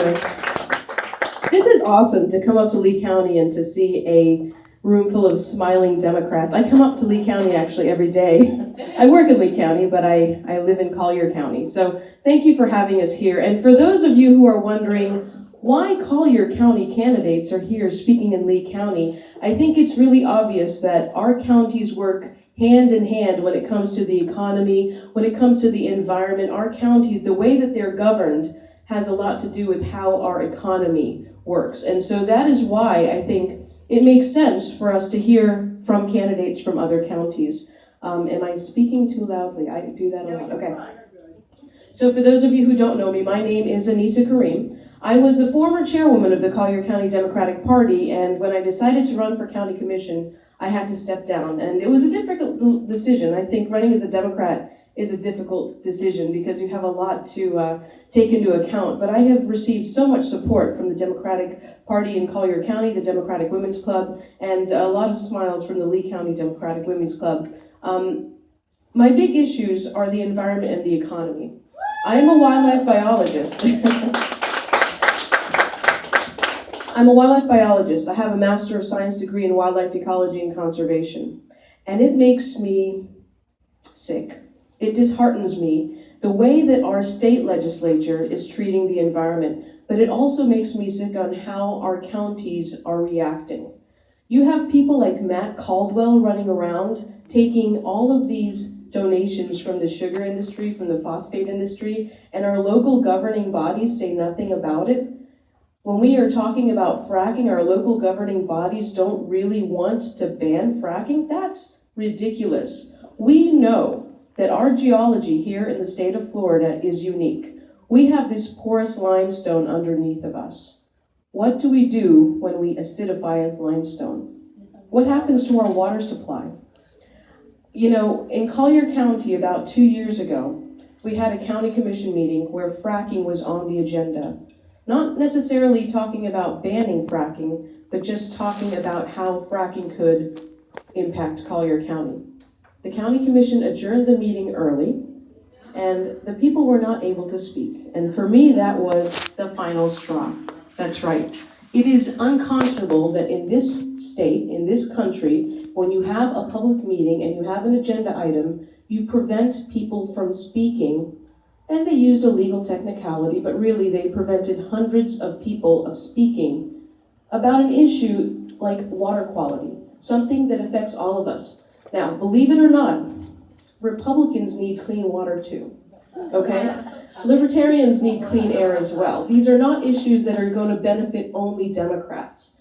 This is awesome to come up to Lee County and to see a room full of smiling Democrats. I come up to Lee County actually every day. I work in Lee County, but I live in Collier County. So thank you for having us here. And for those of you who are wondering why Collier County candidates are here speaking in Lee County, I think it's really obvious that our counties work hand in hand when it comes to the economy, when it comes to the environment. Our counties, the way that they're governed, has a lot to do with how our economy works. And so that is why I think it makes sense for us to hear from candidates from other counties. Am I speaking too loudly? I do that a lot. Okay. So for those of you who don't know me, my name is Annisa Karim. I was the former chairwoman of the Collier County Democratic Party, and when I decided to run for county commission, I had to step down. And it was a difficult decision. I think running as a Democrat is a difficult decision because you have a lot to take into account. But I have received so much support from the Democratic Party in Collier County, the Democratic Women's Club, and a lot of smiles from the Lee County Democratic Women's Club. My big issues are the environment and the economy. I am a wildlife biologist. I'm a wildlife biologist. I have a Master of Science degree in wildlife ecology and conservation. And it makes me sick. It disheartens me the way that our state legislature is treating the environment, but it also makes me sick on how our counties are reacting. You have people like Matt Caldwell running around taking all of these donations from the sugar industry, from the phosphate industry, and our local governing bodies say nothing about it. When we are talking about fracking, our local governing bodies don't really want to ban fracking. That's ridiculous. We know that our geology here in the state of Florida is unique. We have this porous limestone underneath of us. What do we do when we acidify limestone? What happens to our water supply? You know, in Collier County about 2 years ago, we had a county commission meeting where fracking was on the agenda. Not necessarily talking about banning fracking, but just talking about how fracking could impact Collier County. The county commission adjourned the meeting early, and the people were not able to speak. And for me, that was the final straw. That's right. It is unconscionable that in this state, in this country, when you have a public meeting and you have an agenda item, you prevent people from speaking. And they used a legal technicality, but really they prevented hundreds of people of speaking about an issue like water quality, something that affects all of us. Now, believe it or not, Republicans need clean water too, okay? Libertarians need clean air as well. These are not issues that are going to benefit only Democrats.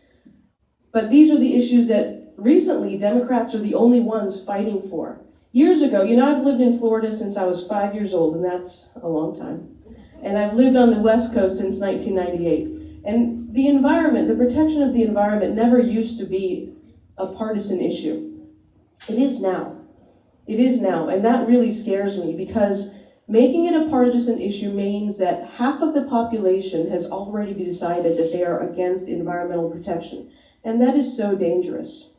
But these are the issues that recently Democrats are the only ones fighting for. Years ago, you know, I've lived in Florida since I was 5 years old, and that's a long time. And I've lived on the West Coast since 1998. And the environment, the protection of the environment never used to be a partisan issue. It is now. It is now, and that really scares me because making it a partisan issue means that half of the population has already decided that they are against environmental protection, and that is so dangerous.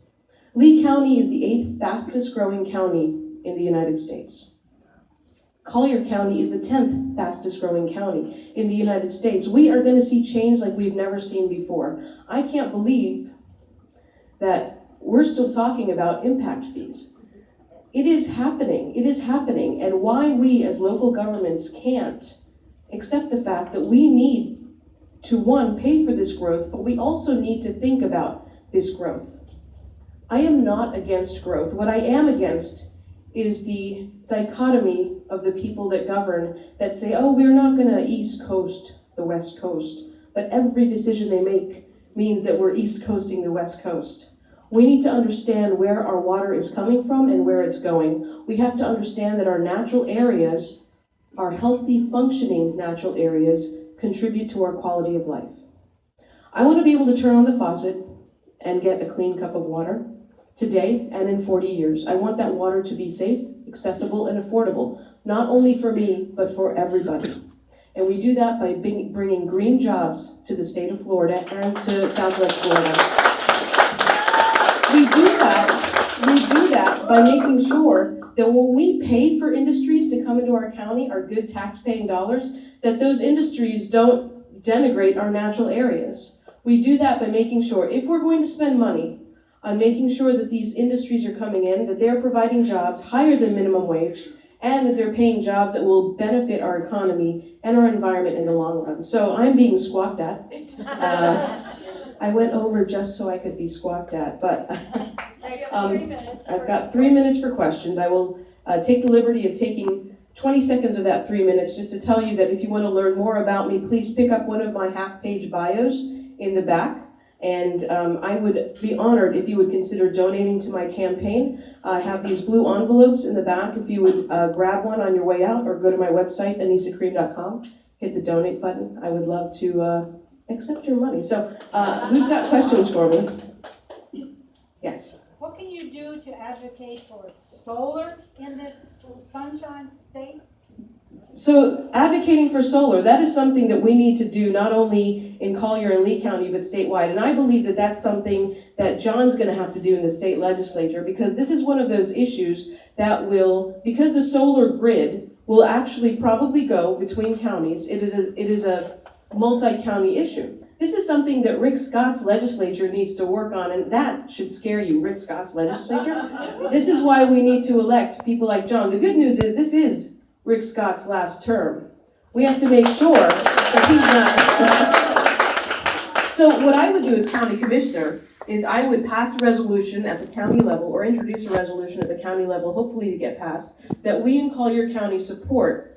Lee County is the 8th fastest growing county in the United States. Collier County is the 10th fastest growing county in the United States. We are going to see change like we've never seen before. I can't believe that we're still talking about impact fees. It is happening. It is happening. And why we as local governments can't accept the fact that we need to, one, pay for this growth, but we also need to think about this growth. I am not against growth. What I am against is the dichotomy of the people that govern that say, oh, we're not going to East Coast the West Coast. But every decision they make means that we're East Coasting the West Coast. We need to understand where our water is coming from and where it's going. We have to understand that our natural areas, our healthy, functioning natural areas, contribute to our quality of life. I want to be able to turn on the faucet and get a clean cup of water today and in 40 years. I want that water to be safe, accessible, and affordable, not only for me, but for everybody. And we do that by bringing green jobs to the state of Florida and to Southwest Florida. We do that by making sure that when we pay for industries to come into our county, our good tax-paying dollars, that those industries don't denigrate our natural areas. We do that by making sure, if we're going to spend money on making sure that these industries are coming in, that they're providing jobs higher than minimum wage, and that they're paying jobs that will benefit our economy and our environment in the long run. So I'm being squawked at. I went over just so I could be squawked at, but I've got 3 minutes for questions. I will take the liberty of taking 20 seconds of that 3 minutes just to tell you that if you want to learn more about me, please pick up one of my half-page bios in the back. And I would be honored if you would consider donating to my campaign. I have these blue envelopes in the back. If you would grab one on your way out or go to my website, AnnisaKarim.com, hit the donate button. I would love to accept your money. So who's got questions for me? Yes. What can you do to advocate for solar in this sunshine state? So advocating for solar, that is something that we need to do not only in Collier and Lee County, but statewide. And I believe that that's something that John's going to have to do in the state legislature, because this is one of those issues that will, because the solar grid will actually probably go between counties. It is a multi-county issue. This is something that Rick Scott's legislature needs to work on, and that should scare you, Rick Scott's legislature. This is why we need to elect people like John. The good news is this is Rick Scott's last term. We have to make sure that he's not. So what I would do as county commissioner is I would pass a resolution at the county level, or introduce a resolution at the county level, hopefully to get passed, that we in Collier County support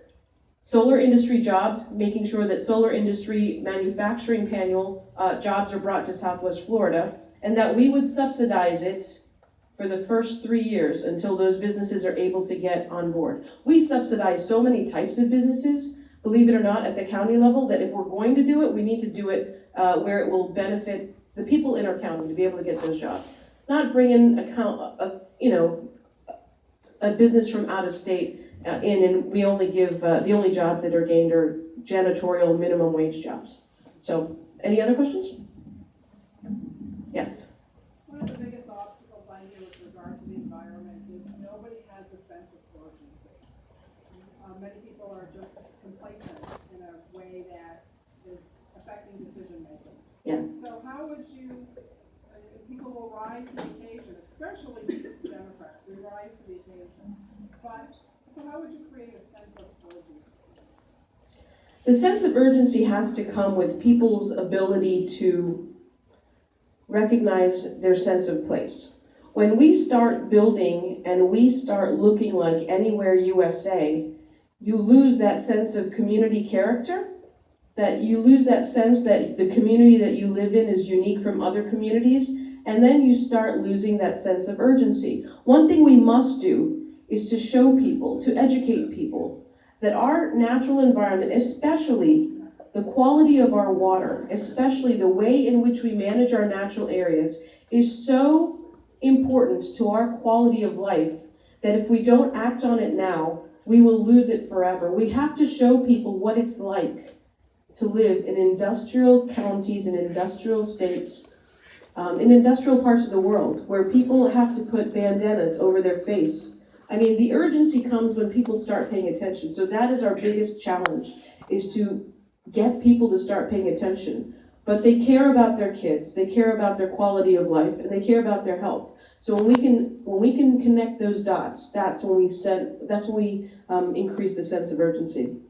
solar industry jobs, making sure that solar industry manufacturing panel jobs are brought to Southwest Florida, and that we would subsidize it for the first 3 years until those businesses are able to get on board. We subsidize so many types of businesses, believe it or not, at the county level, that if we're going to do it, we need to do it where it will benefit the people in our county to be able to get those jobs. Not bring in a business from out of state in, and we only give, the only jobs that are gained are janitorial minimum wage jobs. So, any other questions? Yes. One of the biggest obstacles I hear with regard to the environment is nobody has a sense of urgency. Many people are just complacent in a way that is affecting decision making. Yeah. So how would you, people will rise to the occasion, especially Democrats, we rise to the occasion. But, so how would you create a sense of urgency? The sense of urgency has to come with people's ability to recognize their sense of place. When we start building and we start looking like Anywhere USA, you lose that sense of community character, that you lose that sense that the community that you live in is unique from other communities, and then you start losing that sense of urgency. One thing we must do is to show people, to educate people, that our natural environment, especially the quality of our water, especially the way in which we manage our natural areas, is so important to our quality of life that if we don't act on it now, we will lose it forever. We have to show people what it's like to live in industrial counties, in industrial states, in industrial parts of the world, where people have to put bandanas over their face. I mean, the urgency comes when people start paying attention. So that is our biggest challenge, is to get people to start paying attention. But they care about their kids, they care about their quality of life, and they care about their health. So when we can connect those dots, that's when we increase the sense of urgency.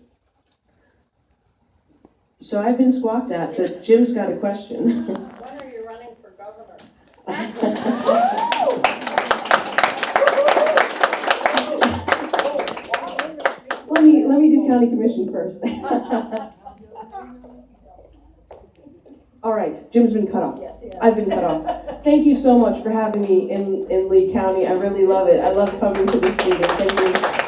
So I've been squawked at, but Jim's got a question. When are you running for governor? Let me do county commission first. All right, Jim's been cut off. I've been cut off. Thank you so much for having me in Lee County. I really love it. I love coming to this meeting. Thank you.